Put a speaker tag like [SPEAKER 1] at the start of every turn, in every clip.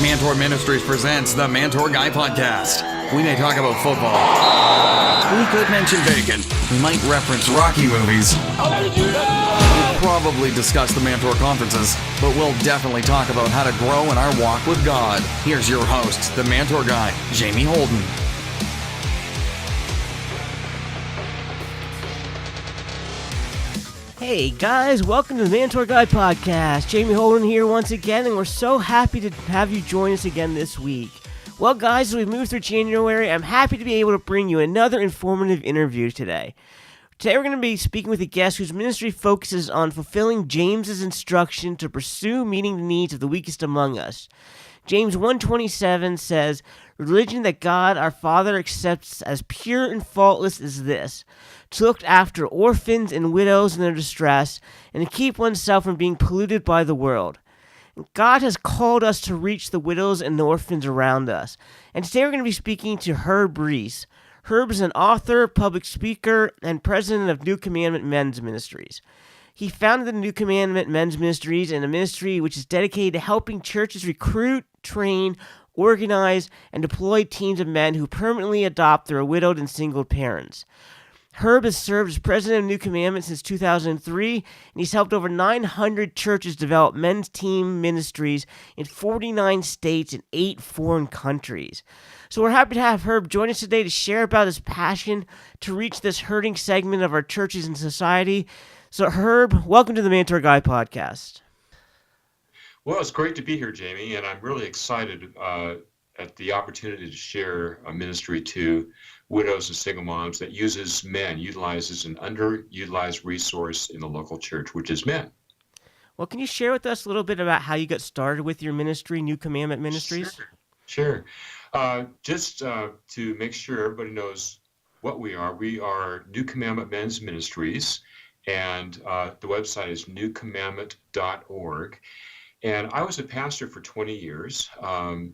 [SPEAKER 1] Mantour Ministries presents the Mantour Guy Podcast. We may talk about football. We could mention bacon. We might reference Rocky movies. We'll probably discuss the Mantour conferences, but we'll definitely talk about how to grow in our walk with God. Here's your host, the Mantour Guy, Jamie Holden.
[SPEAKER 2] Hey guys, welcome to the Mantour Guy Podcast. Jamie Holden here once again, and we're so happy to have you join us again this week. Well guys, as we move through January, I'm happy to be able to bring you another informative interview today. Today we're going to be speaking with a guest whose ministry focuses on fulfilling James's instruction to pursue meeting the needs of the weakest among us. James 1:27 says, "Religion that God our Father accepts as pure and faultless is this, to look after orphans and widows in their distress, and to keep oneself from being polluted by the world." God has called us to reach the widows and the orphans around us. And today we're going to be speaking to Herb Reese. Herb is an author, public speaker, and president of New Commandment Ministries. He founded the New Commandment Men's Ministries, and a ministry which is dedicated to helping churches recruit, train, organize, and deploy teams of men who permanently adopt their widowed and single parents. Herb has served as president of New Commandment since 2003, and he's helped over 900 churches develop men's team ministries in 49 states and 8 foreign countries. So we're happy to have Herb join us today to share about his passion to reach this hurting segment of our churches and society. So Herb, welcome to the Mantour Guy Podcast.
[SPEAKER 3] Well, it's great to be here, Jamie, and I'm really excited at the opportunity to share a ministry to widows and single moms that utilizes an underutilized resource in the local church, which is men.
[SPEAKER 2] Well, can you share with us a little bit about how you got started with your ministry, New Commandment Ministries?
[SPEAKER 3] Sure. Just to make sure everybody knows what we are New Commandment Men's Ministries, and the website is newcommandment.org. And I was a pastor for 20 years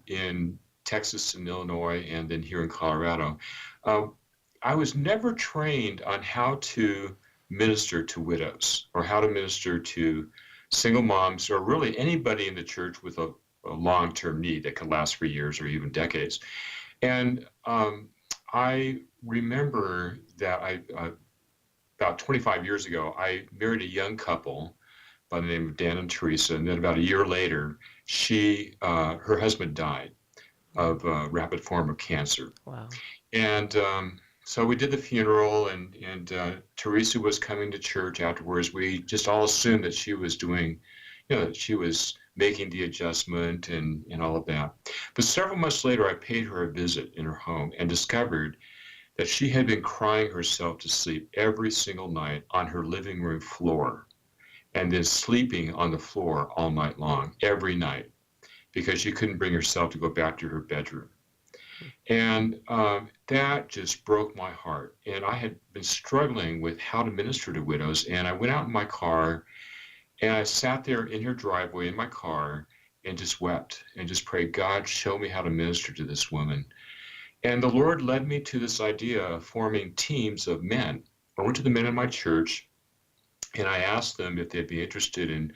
[SPEAKER 3] in Texas and Illinois, and then here in Colorado. I was never trained on how to minister to widows or how to minister to single moms or really anybody in the church with a long-term need that can last for years or even decades. And I remember that about 25 years ago, I married a young couple by the name of Dan and Teresa, and then about a year later, her husband died of a rapid form of cancer.
[SPEAKER 2] Wow.
[SPEAKER 3] And so we did the funeral, and Teresa was coming to church afterwards. We just all assumed that she was doing, that she was making the adjustment and all of that. But several months later, I paid her a visit in her home and discovered that she had been crying herself to sleep every single night on her living room floor, and then sleeping on the floor all night long, every night, because she couldn't bring herself to go back to her bedroom. And that just broke my heart. And I had been struggling with how to minister to widows, and I went out in my car, and I sat there in her driveway in my car and just wept and just prayed, God, show me how to minister to this woman. And the Lord led me to this idea of forming teams of men. I went to the men in my church, and I asked them if they'd be interested in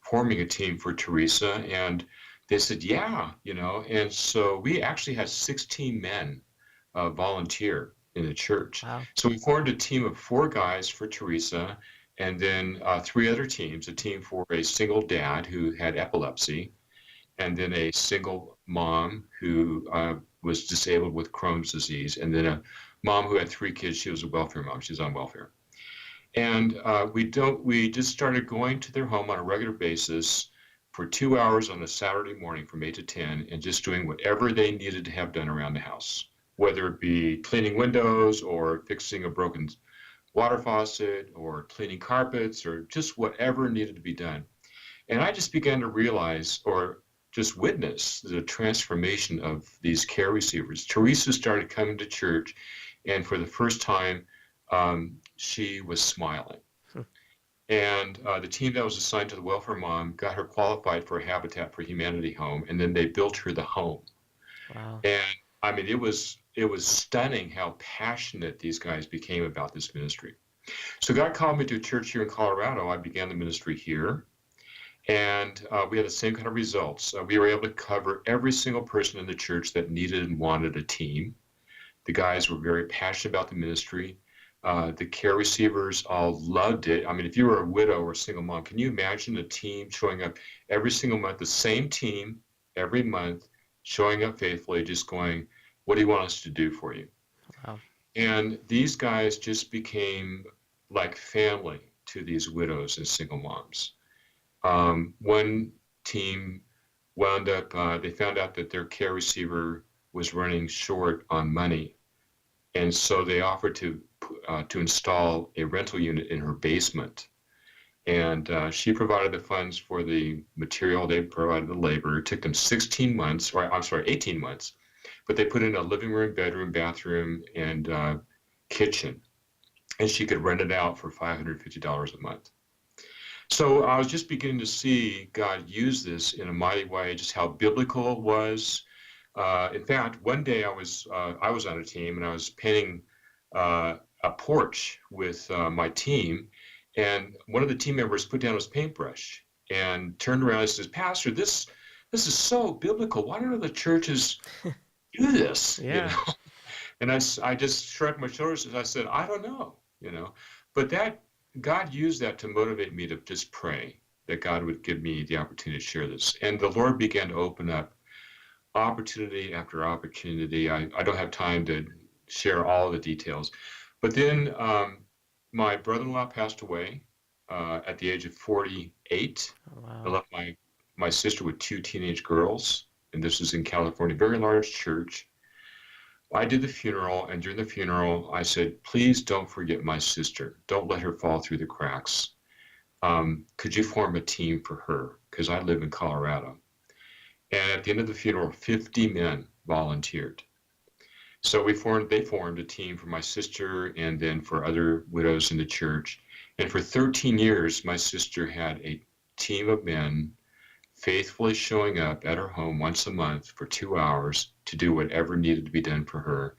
[SPEAKER 3] forming a team for Teresa, and they said, yeah, and so we actually had 16 men volunteer in the church.
[SPEAKER 2] Wow.
[SPEAKER 3] So we formed a team of 4 guys for Teresa, and then 3 other teams, a team for a single dad who had epilepsy, and then a single mom who was disabled with Crohn's disease, and then a mom who had 3 kids. She was a welfare mom. She was on welfare. And we just started going to their home on a regular basis for 2 hours on a Saturday morning from 8 to 10, and just doing whatever they needed to have done around the house, whether it be cleaning windows or fixing a broken water faucet or cleaning carpets or just whatever needed to be done. And I just began to realize or just witness the transformation of these care receivers. Teresa started coming to church, and for the first time, she was smiling. And the team that was assigned to the welfare mom got her qualified for a Habitat for Humanity home, and then they built her the home.
[SPEAKER 2] Wow.
[SPEAKER 3] And I mean, it was stunning how passionate these guys became about this ministry. So God called me to a church here in Colorado. I began the ministry here. And we had the same kind of results. We were able to cover every single person in the church that needed and wanted a team. The guys were very passionate about the ministry. The care receivers all loved it. I mean, if you were a widow or a single mom, can you imagine a team showing up every single month, the same team every month, showing up faithfully, just going, what do you want us to do for you?
[SPEAKER 2] Wow.
[SPEAKER 3] And these guys just became like family to these widows and single moms. One team wound up, they found out that their care receiver was running short on money. And so they offered to install a rental unit in her basement. And she provided the funds for the material, they provided the labor. It took them 18 months, but they put in a living room, bedroom, bathroom, and kitchen. And she could rent it out for $550 a month. So I was just beginning to see God use this in a mighty way, just how biblical it was. In fact, one day I was on a team and I was painting a porch with my team, and one of the team members put down his paintbrush and turned around and says, "Pastor, this is so biblical. Why don't other churches do this?"
[SPEAKER 2] Yeah.
[SPEAKER 3] You know? And I just shrugged my shoulders and I said, "I don't know," you know. But that God used that to motivate me to just pray that God would give me the opportunity to share this. And the Lord began to open up opportunity after opportunity. I don't have time to share all the details. But then my brother-in-law passed away at the age of 48.
[SPEAKER 2] Oh, wow.
[SPEAKER 3] I left my sister with 2 teenage girls, and this was in California, very large church. I did the funeral, and during the funeral, I said, "Please don't forget my sister. Don't let her fall through the cracks. Could you form a team for her? Because I live in Colorado." And at the end of the funeral, 50 men volunteered. So they formed a team for my sister and then for other widows in the church. And for 13 years, my sister had a team of men faithfully showing up at her home once a month for 2 hours to do whatever needed to be done for her.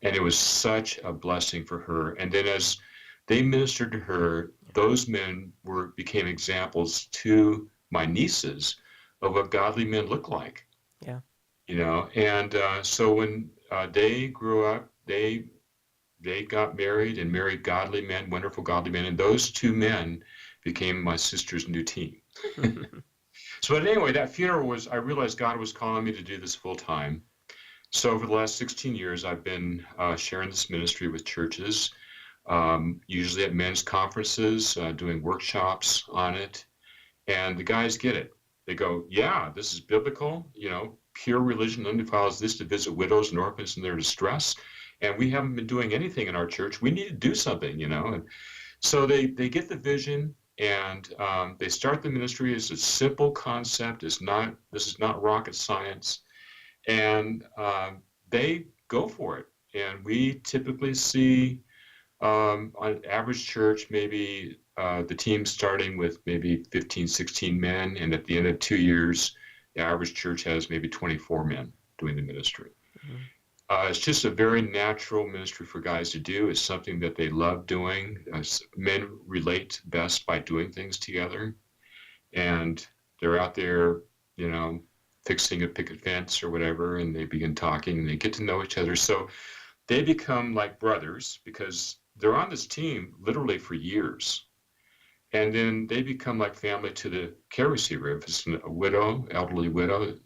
[SPEAKER 3] And it was such a blessing for her. And then as they ministered to her, those men became examples to my nieces of what godly men look like.
[SPEAKER 2] Yeah.
[SPEAKER 3] You know, and so when they grew up, they got married and married godly men, wonderful godly men, and those 2 men became my sister's new team. So but anyway, that funeral I realized God was calling me to do this full time. So for the last 16 years, I've been sharing this ministry with churches, usually at men's conferences, doing workshops on it. And the guys get it. They go, "Yeah, this is biblical. You know, pure religion undefiled is this, to visit widows and orphans in their distress. And we haven't been doing anything in our church. We need to do something, you know." And so they get the vision, and they start the ministry as a simple concept. This is not rocket science. And they go for it. And we typically see on an average church, maybe the team starting with maybe 15, 16 men. And at the end of 2 years, the average church has maybe 24 men doing the ministry. Mm-hmm. It's just a very natural ministry for guys to do. It's something that they love doing. Men relate best by doing things together. And they're out there, you know, fixing a picket fence or whatever, and they begin talking and they get to know each other. So they become like brothers because they're on this team literally for years. And then they become like family to the care receiver. If it's a widow, elderly widow,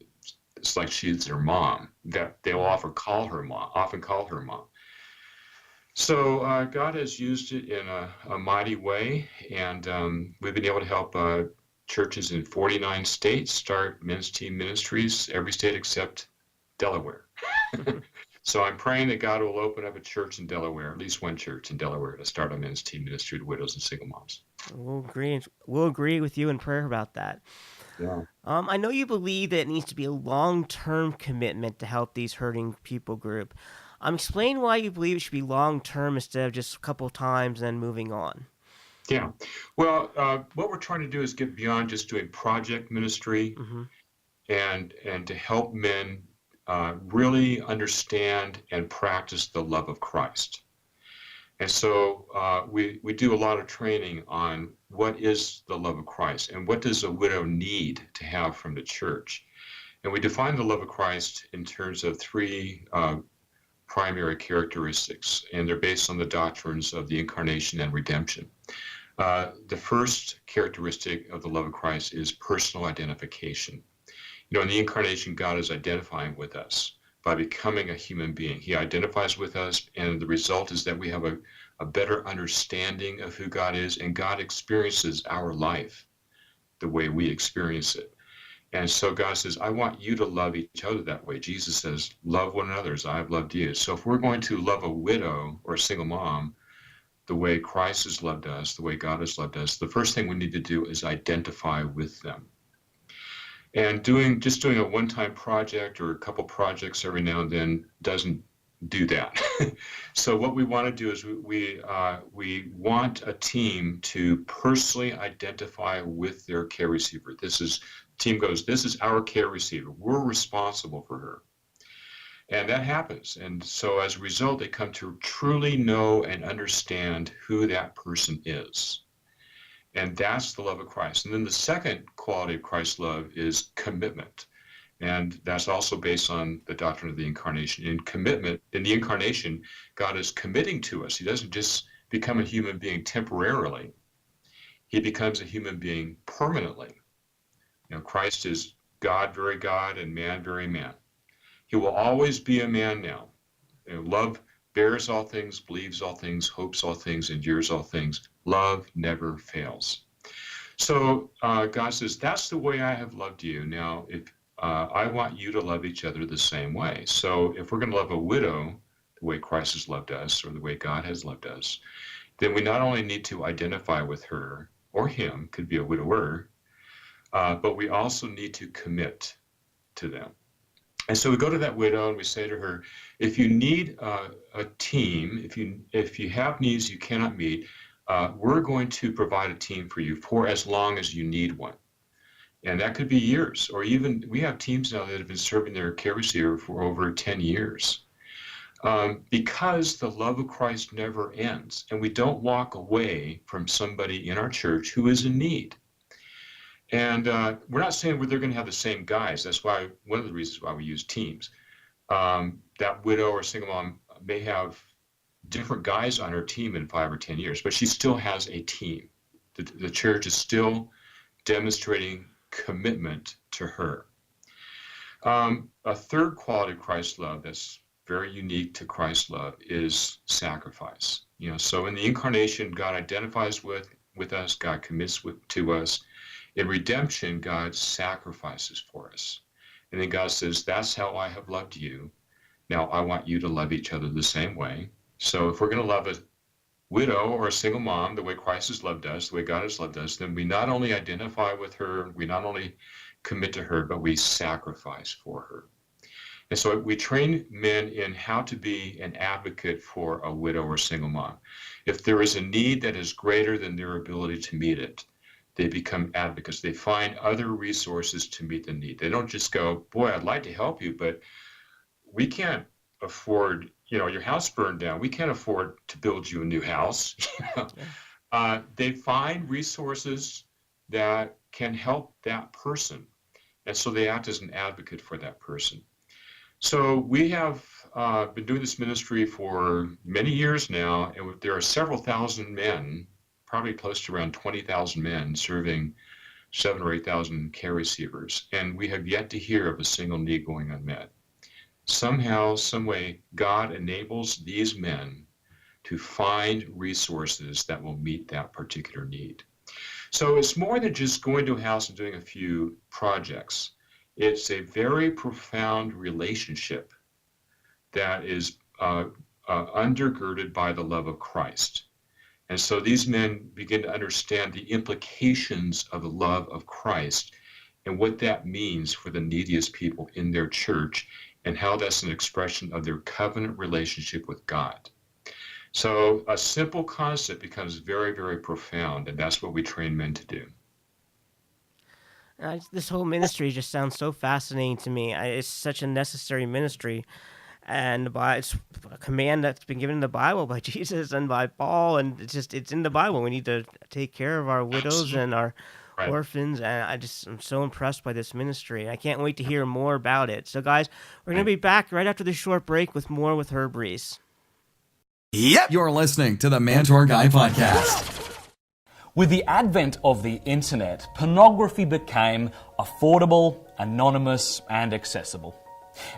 [SPEAKER 3] it's like she's their mom. That they'll often call her mom. So God has used it in a mighty way, and we've been able to help churches in 49 states start men's team ministries, every state except Delaware. So I'm praying that God will open up a church in Delaware, at least one church in Delaware, to start a men's team ministry to widows and single moms.
[SPEAKER 2] We'll agree with you in prayer about that.
[SPEAKER 3] Yeah.
[SPEAKER 2] I know you believe that it needs to be a long-term commitment to help these hurting people group. Explain why you believe it should be long-term instead of just a couple times and then moving on.
[SPEAKER 3] Yeah. Well, what we're trying to do is get beyond just doing project ministry, mm-hmm. and to help men really understand and practice the love of Christ. And so we do a lot of training on what is the love of Christ and what does a widow need to have from the church. And we define the love of Christ in terms of three primary characteristics, and they're based on the doctrines of the incarnation and redemption. The first characteristic of the love of Christ is personal identification. In the incarnation, God is identifying with us by becoming a human being. He identifies with us, and the result is that we have a better understanding of who God is, and God experiences our life the way we experience it. And so God says, I want you to love each other that way. Jesus says, love one another as I have loved you. So if we're going to love a widow or a single mom the way Christ has loved us, the way God has loved us, the first thing we need to do is identify with them. And just doing a one-time project or a couple projects every now and then doesn't do that. So what we want to do is we want a team to personally identify with their care receiver. Team goes, this is our care receiver. We're responsible for her. And that happens. And so as a result, they come to truly know and understand who that person is. And that's the love of Christ. And then the second quality of Christ's love is commitment. And that's also based on the doctrine of the incarnation. In the incarnation, God is committing to us. He doesn't just become a human being temporarily. He becomes a human being permanently. Christ is God, very God, and man, very man. He will always be a man now. Love bears all things, believes all things, hopes all things, endures all things. Love never fails. So God says, that's the way I have loved you. Now, if I want you to love each other the same way. So if we're going to love a widow the way Christ has loved us or the way God has loved us, then we not only need to identify with her or him, could be a widower, but we also need to commit to them. And so we go to that widow and we say to her, if you need a team, if you have needs you cannot meet, we're going to provide a team for you for as long as you need one. And that could be years, or even we have teams now that have been serving their care receiver for over 10 years. Because the love of Christ never ends, and we don't walk away from somebody in our church who is in need. And we're not saying they're going to have the same guys. That's why one of the reasons why we use teams. That widow or single mom may have different guys on her team in 5 or 10 years, but she still has a team. The church is still demonstrating commitment to her. A third quality of Christ's love that's very unique to Christ's love is sacrifice. So in the incarnation, God identifies with us, God commits to us. In redemption, God sacrifices for us. And then God says, that's how I have loved you. Now I want you to love each other the same way. So if we're going to love a widow or a single mom the way Christ has loved us, the way God has loved us, then we not only identify with her, we not only commit to her, but we sacrifice for her. And so we train men in how to be an advocate for a widow or single mom. If there is a need that is greater than their ability to meet it, they become advocates. They find other resources to meet the need. They don't just go, boy, I'd like to help you, but we can't afford, your house burned down. We can't afford to build you a new house. They find resources that can help that person. And so they act as an advocate for that person. So we have been doing this ministry for many years now, and there are several thousand men, probably close to around 20,000 men serving 7,000 or 8,000 care receivers, and we have yet to hear of a single need going unmet. Somehow, some way, God enables these men to find resources that will meet that particular need. So it's more than just going to a house and doing a few projects. It's a very profound relationship that is undergirded by the love of Christ. And so these men begin to understand the implications of the love of Christ and what that means for the neediest people in their church and how that's an expression of their covenant relationship with God. So a simple concept becomes very, very profound, and that's what we train men to do.
[SPEAKER 2] This whole ministry just sounds so fascinating to me. It's such a necessary ministry. and it's a command that's been given in the Bible by Jesus and by Paul, and it's in the Bible. We need to take care of our widows and our
[SPEAKER 3] Right.
[SPEAKER 2] orphans, and I'm so impressed by this ministry. I can't wait to hear more about it. So, guys, we're going to be back right after this short break with more with Herb Reese.
[SPEAKER 1] Yep. You're listening to the Mantour Guy Podcast.
[SPEAKER 4] With the advent of the internet, pornography became affordable, anonymous, and accessible.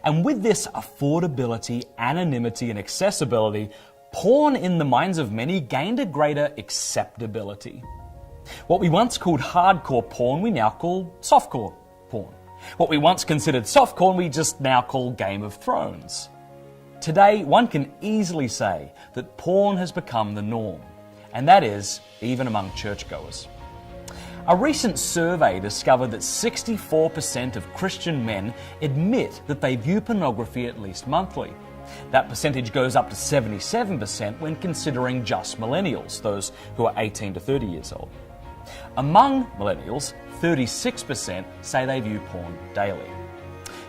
[SPEAKER 4] And with this affordability, anonymity, and accessibility, porn in the minds of many gained a greater acceptability. What we once called hardcore porn, we now call softcore porn. What we once considered softcore, we just now call Game of Thrones. Today, one can easily say that porn has become the norm, and that is even among churchgoers. A recent survey discovered that 64% of Christian men admit that they view pornography at least monthly. That percentage goes up to 77% when considering just millennials, those who are 18 to 30 years old. Among millennials, 36% say they view porn daily.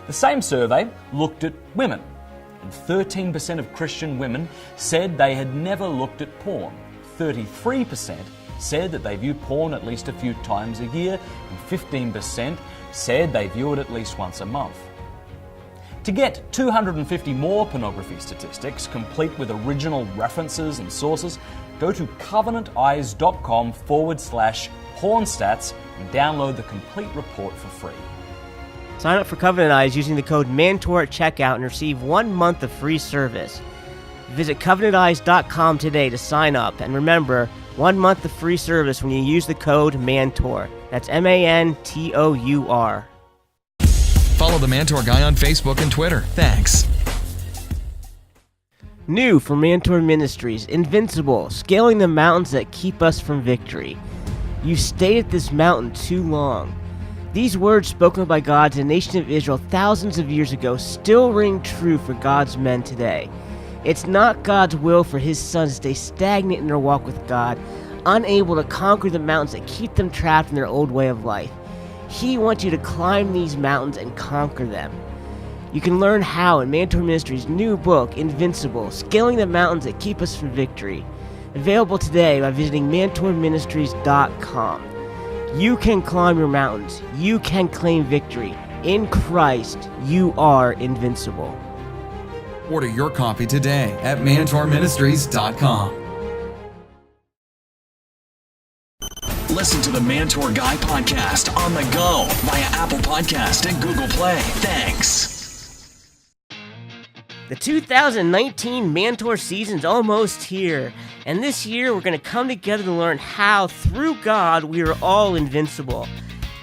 [SPEAKER 4] The same survey looked at women, and 13% of Christian women said they had never looked at porn. 33% said that they view porn at least a few times a year, and 15% said they view it at least once a month. To get 250 more pornography statistics, complete with original references and sources, go to covenanteyes.com/pornstats and download the complete report for free.
[SPEAKER 2] Sign up for Covenant Eyes using the code Mantour at checkout and receive 1 month of free service. Visit covenanteyes.com today to sign up, and remember, 1 month of free service when you use the code Mantour. That's MANTOUR.
[SPEAKER 1] Follow the Mantour Guy on Facebook and Twitter. Thanks.
[SPEAKER 2] New from Mantour Ministries, Invincible, scaling the mountains that keep us from victory. You've stayed at this mountain too long. These words spoken by God to the nation of Israel thousands of years ago still ring true for God's men today. It's not God's will for his sons to stay stagnant in their walk with God, unable to conquer the mountains that keep them trapped in their old way of life. He wants you to climb these mountains and conquer them. You can learn how in Mantour Ministries' new book, Invincible, Scaling the Mountains That Keep Us from Victory. Available today by visiting mantourministries.com. You can climb your mountains. You can claim victory. In Christ, you are invincible.
[SPEAKER 1] Order your copy today at mantourministries.com. Listen to the Mantour Guy Podcast on the go via Apple Podcast and Google Play. Thanks.
[SPEAKER 2] The 2019 Mantour season's almost here, and this year we're going to come together to learn how, through God, we are all invincible.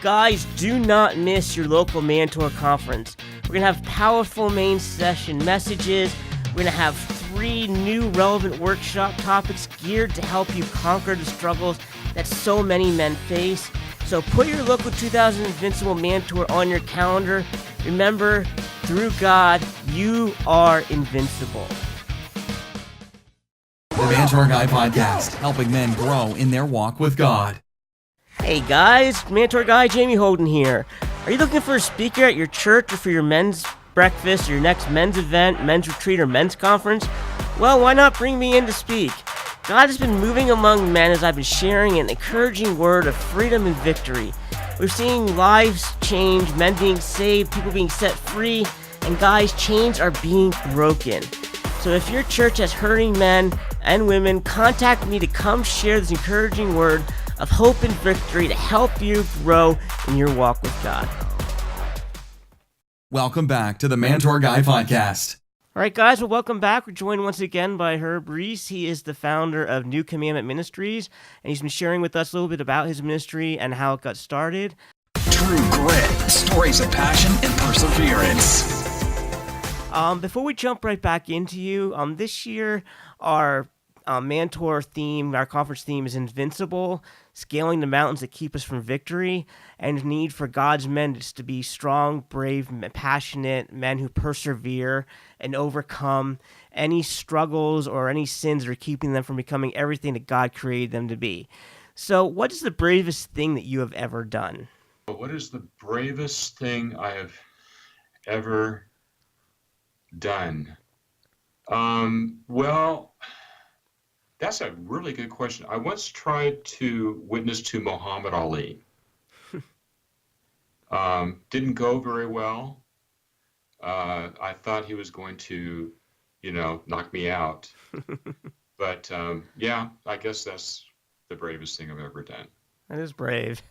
[SPEAKER 2] Guys, do not miss your local Mantour conference. We're going to have powerful main session messages. We're going to have 3 new relevant workshop topics geared to help you conquer the struggles that so many men face. So put your local 2000 Invincible Mantour on your calendar. Remember, through God, you are invincible.
[SPEAKER 1] The Mantour Guy Podcast, helping men grow in their walk with God.
[SPEAKER 2] Hey guys, Mantour Guy Jamie Holden here. Are you looking for a speaker at your church or for your men's breakfast, or your next men's event, men's retreat, or men's conference? Well, why not bring me in to speak? God has been moving among men as I've been sharing an encouraging word of freedom and victory. We're seeing lives change, men being saved, people being set free, and guys, chains are being broken. So if your church has hurting men and women, contact me to come share this encouraging word of hope and victory to help you grow in your walk with God.
[SPEAKER 1] Welcome back to the Mantour Guy Podcast.
[SPEAKER 2] All right, guys, well, welcome back. We're joined once again by Herb Reese. He is the founder of New Commandment Ministries, and he's been sharing with us a little bit about his ministry and how it got started.
[SPEAKER 1] True grit, stories of passion and perseverance.
[SPEAKER 2] Before we jump right back into you, this year our Mantour theme, our conference theme is Invincible, scaling the mountains that keep us from victory, and need for God's men just to be strong, brave, passionate men who persevere and overcome any struggles or any sins that are keeping them from becoming everything that God created them to be. So what is the bravest thing that you have ever done?
[SPEAKER 3] What is the bravest thing I have ever done? Well, that's a really good question. I once tried to witness to Muhammad Ali. Didn't go very well. I thought he was going to, knock me out. But yeah, I guess that's the bravest thing I've ever done.
[SPEAKER 2] That is brave.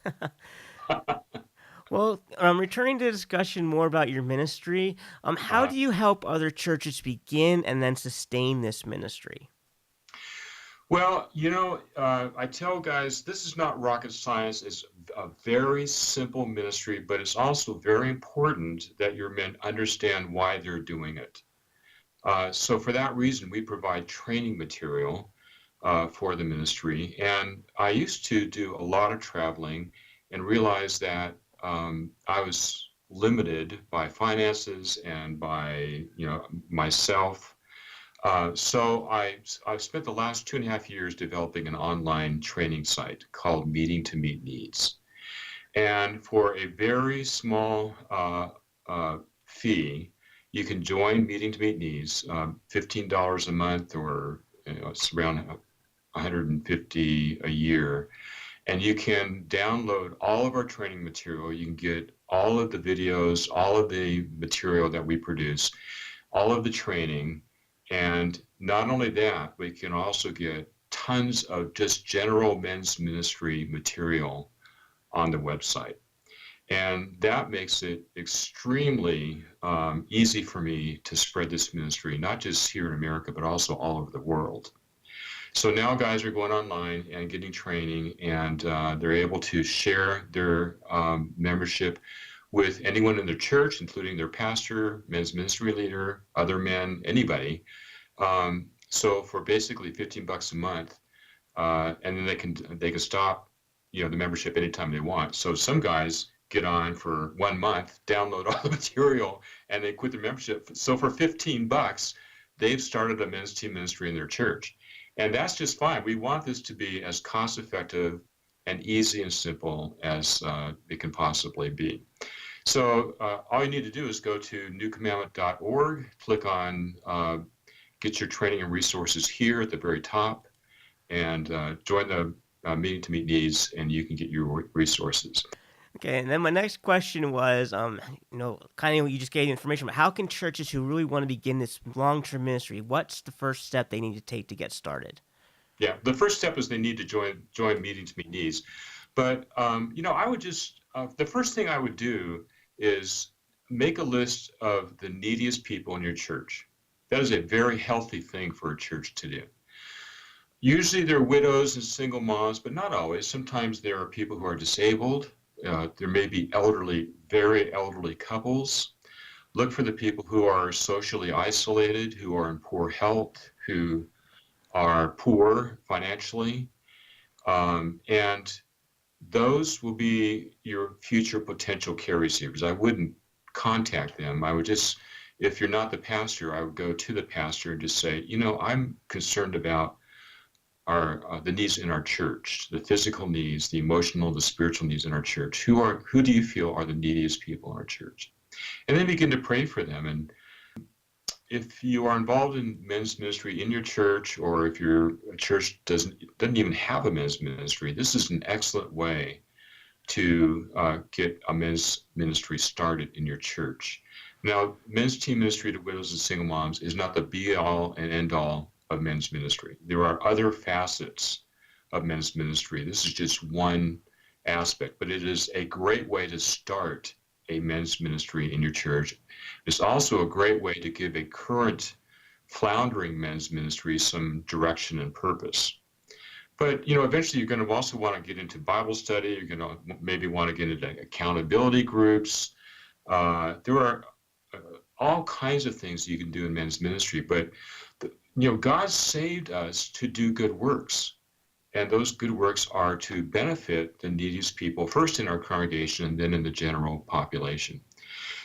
[SPEAKER 2] Well, returning to discussion more about your ministry, how
[SPEAKER 3] Uh,
[SPEAKER 2] do you help other churches begin and then sustain this ministry?
[SPEAKER 3] well, I tell guys this is not rocket science. It's a very simple ministry, but it's also very important that your men understand why they're doing it. So for that reason, we provide training material for the ministry. And I used to do a lot of traveling and realized that I was limited by finances and by, myself. So I've spent the last 2.5 years developing an online training site called Meeting to Meet Needs. And for a very small fee, you can join Meeting to Meet Needs, $15 a month, or it's around 150 a year. And you can download all of our training material. You can get all of the videos, all of the material that we produce, all of the training. And not only that, we can also get tons of just general men's ministry material on the website. And that makes it extremely easy for me to spread this ministry, not just here in America, but also all over the world. So now guys are going online and getting training, and they're able to share their membership with anyone in their church, including their pastor, men's ministry leader, other men, anybody. So for basically $15 a month, and then they can stop, the membership anytime they want. So some guys get on for 1 month, download all the material, and they quit their membership. So for $15, they've started a men's team ministry in their church. And that's just fine. We want this to be as cost effective and easy and simple as it can possibly be. So all you need to do is go to newcommandment.org, click on get your training and resources here at the very top, and join the Meeting to Meet Needs, and you can get your resources.
[SPEAKER 2] Okay, and then my next question was, kind of you just gave the information, but how can churches who really want to begin this long-term ministry, what's the first step they need to take to get started?
[SPEAKER 3] Yeah, the first step is they need to join Meeting to Meet Needs. But, I would just, the first thing I would do is make a list of the neediest people in your church. That is a very healthy thing for a church to do. Usually they're widows and single moms, but not always. Sometimes there are people who are disabled. There may be elderly, very elderly couples. Look for the people who are socially isolated, who are in poor health, who are poor financially. And those will be your future potential care receivers. I wouldn't contact them. I would just, if you're not the pastor, I would go to the pastor and just say, I'm concerned about the needs in our church, the physical needs, the emotional, the spiritual needs in our church. Who do you feel are the neediest people in our church? And then begin to pray for them. And if you are involved in men's ministry in your church, or if your church doesn't even have a men's ministry, this is an excellent way to get a men's ministry started in your church. Now, men's team ministry to widows and single moms is not the be-all and end-all of men's ministry. There are other facets of men's ministry. This is just one aspect, but it is a great way to start a men's ministry in your church. It's also a great way to give a current floundering men's ministry some direction and purpose. But, eventually you're going to also want to get into Bible study. You're going to maybe want to get into accountability groups. There are all kinds of things you can do in men's ministry, but God saved us to do good works. And those good works are to benefit the neediest people, first in our congregation and then in the general population.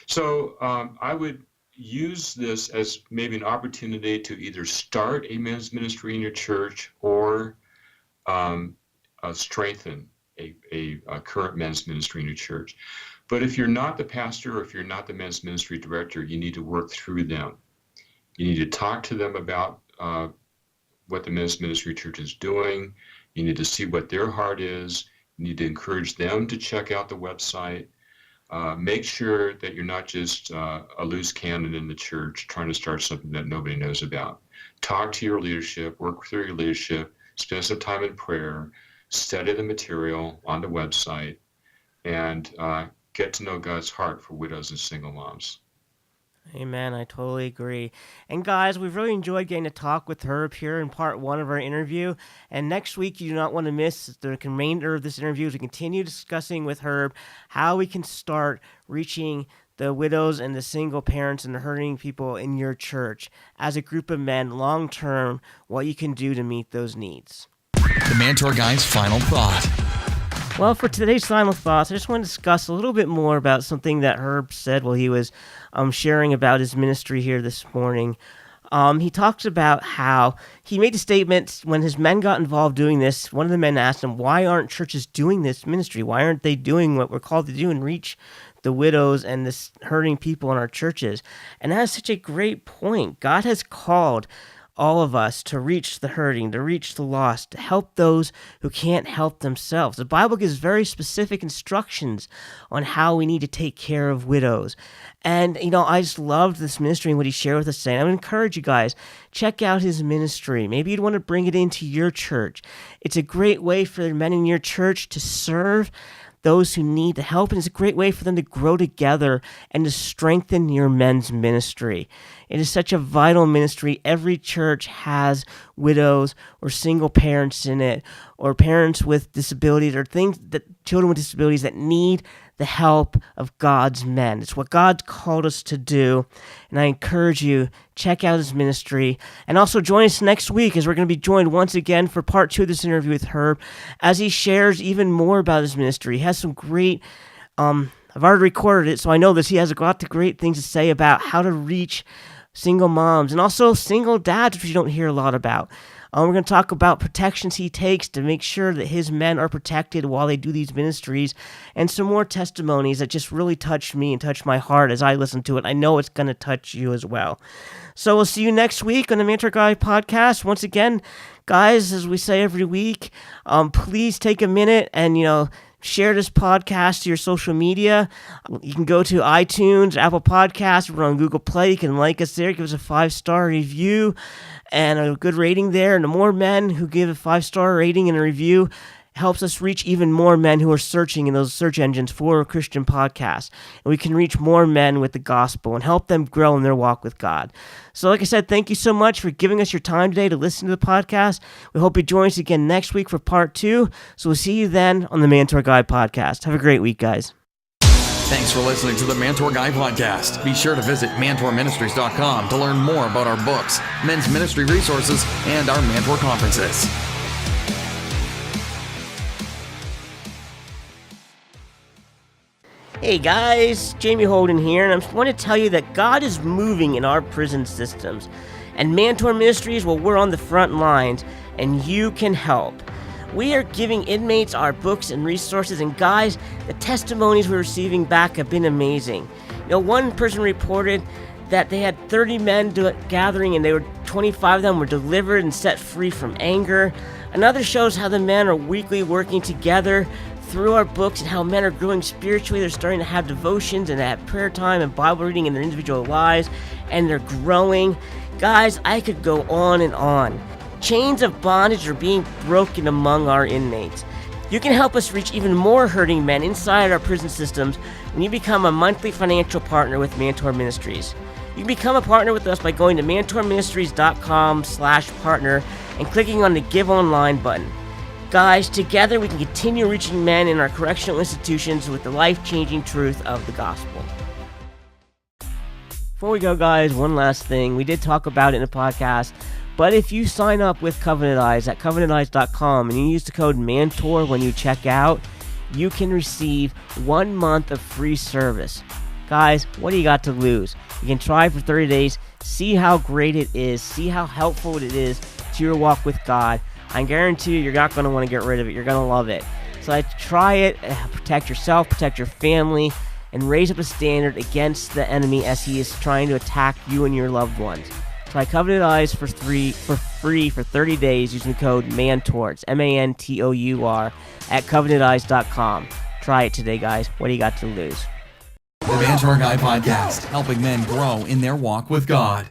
[SPEAKER 3] So I would use this as maybe an opportunity to either start a men's ministry in your church or strengthen a current men's ministry in your church. But if you're not the pastor or if you're not the men's ministry director, you need to work through them. You need to talk to them about what the Men's Ministry Church is doing. You need to see what their heart is. You need to encourage them to check out the website. Make sure that you're not just a loose cannon in the church trying to start something that nobody knows about. Talk to your leadership, work with your leadership, spend some time in prayer, study the material on the website, and get to know God's heart for widows and single moms.
[SPEAKER 2] Amen. I totally agree. And guys, we've really enjoyed getting to talk with Herb here in part 1 of our interview. And next week, you do not want to miss the remainder of this interview as we continue discussing with Herb how we can start reaching the widows and the single parents and the hurting people in your church as a group of men long term, what you can do to meet those needs.
[SPEAKER 1] The Mantour Guy's final thought.
[SPEAKER 2] Well, for today's final thoughts, I just want to discuss a little bit more about something that Herb said while he was sharing about his ministry here this morning. He talks about how he made a statement when his men got involved doing this. One of the men asked him, why aren't churches doing this ministry? Why aren't they doing what we're called to do and reach the widows and the hurting people in our churches? And that is such a great point. God has called all of us to reach the hurting, to reach the lost, to help those who can't help themselves. The Bible gives very specific instructions on how we need to take care of widows. And, I just loved this ministry and what he shared with us today. And I would encourage you guys, check out his ministry. Maybe you'd want to bring it into your church. It's a great way for the men in your church to serve those who need the help, and it's a great way for them to grow together and to strengthen your men's ministry. It is such a vital ministry. Every church has widows or single parents in it, or parents with disabilities, or children with disabilities that need the help of God's men. It's what God called us to do, and I encourage you, check out his ministry, and also join us next week as we're going to be joined once again for part 2 of this interview with Herb as he shares even more about his ministry. He has some great, I've already recorded it, so I know this. He has a lot of great things to say about how to reach single moms and also single dads, which you don't hear a lot about. We're going to talk about protections he takes to make sure that his men are protected while they do these ministries, and some more testimonies that just really touched me and touched my heart as I listened to it. I know it's going to touch you as well. So we'll see you next week on the Mantour Guy podcast. Once again, guys, as we say every week, please take a minute and, share this podcast to your social media. You can go to iTunes, Apple Podcasts. We're on Google Play. You can like us there. Give us a 5-star review and a good rating there. And the more men who give a 5-star rating and a review helps us reach even more men who are searching in those search engines for a Christian podcast. And we can reach more men with the gospel and help them grow in their walk with God. So like I said, thank you so much for giving us your time today to listen to the podcast. We hope you join us again next week for part 2. So we'll see you then on the Mantour Guy podcast. Have a great week, guys.
[SPEAKER 1] Thanks for listening to the Mantour Guy podcast. Be sure to visit mantourministries.com to learn more about our books, men's ministry resources, and our Mantour conferences.
[SPEAKER 2] Hey guys, Jamie Holden here, and I want to tell you that God is moving in our prison systems. And Mantour Ministries, well, we're on the front lines, and you can help. We are giving inmates our books and resources, and guys, the testimonies we're receiving back have been amazing. One person reported that they had 30 men gathering, and 25 of them were delivered and set free from anger. Another shows how the men are weekly working together through our books and how men are growing spiritually. They're starting to have devotions and have prayer time and Bible reading in their individual lives, and they're growing. Guys, I could go on and on. Chains of bondage are being broken among our inmates. You can help us reach even more hurting men inside our prison systems when you become a monthly financial partner with Mantour Ministries. You can become a partner with us by going to mantourministries.com/partner and clicking on the Give Online button. Guys, together we can continue reaching men in our correctional institutions with the life-changing truth of the gospel. Before we go, guys, one last thing. We did talk about it in the podcast, but if you sign up with Covenant Eyes at covenanteyes.com and you use the code Mantour when you check out, you can receive 1 month of free service. Guys, what do you got to lose? You can try for 30 days, see how great it is, see how helpful it is to your walk with God. I guarantee you're not going to want to get rid of it. You're going to love it. So try it, protect yourself, protect your family, and raise up a standard against the enemy as he is trying to attack you and your loved ones. Try Covenant Eyes for free for 30 days using the code MANTOUR. It's MANTOUR at covenanteyes.com. Try it today, guys. What do you got to lose?
[SPEAKER 1] The Mantour Guy Podcast, helping men grow in their walk with God.